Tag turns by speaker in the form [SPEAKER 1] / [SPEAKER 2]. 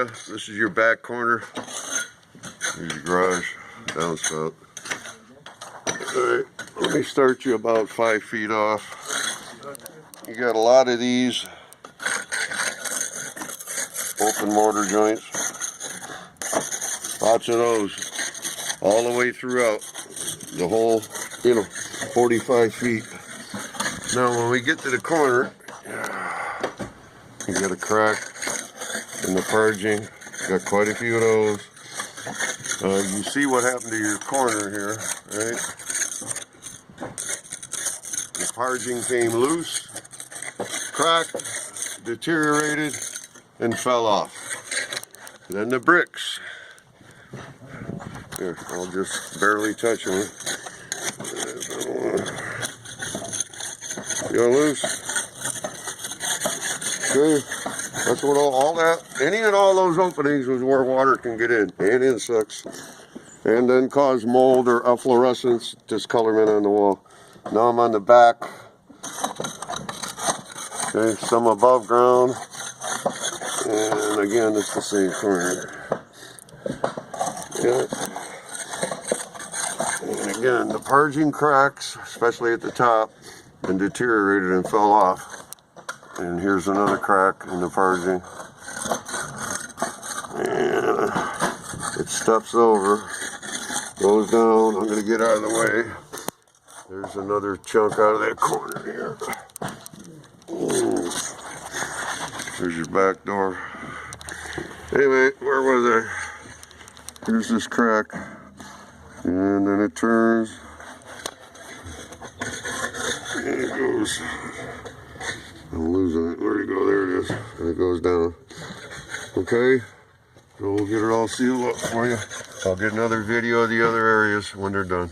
[SPEAKER 1] you. This is your back corner. Here's your garage, downspout. Alright, let me start you about 5 feet off. You got a lot of these open mortar joints. Lots of those all the way throughout the whole, 45 feet. Now when we get to the corner, you got a crack in the purging. Got quite a few of those. You see what happened to your corner here, right? The purging came loose, cracked, deteriorated, and fell off. Then the bricks. Here, I'll just barely touch them. You loose? Okay. That's what all that, any and all those openings was where water can get in, and insects, and then cause mold or efflorescence, discolorment on the wall. Now I'm on the back. Okay, some above ground, and again, it's the same corner. Yeah. And again, the purging cracks, especially at the top, and deteriorated and fell off. And here's another crack in the purging. And it steps over, goes down. I'm going to get out of the way. There's another chunk out of that corner here. There's your back door. Anyway, where was I? Here's this crack. And then it turns. And it goes. I'm losing it. Where'd it go? There it is. And it goes down. Okay. So we'll get it all sealed up for you. I'll get another video of the other areas when they're done.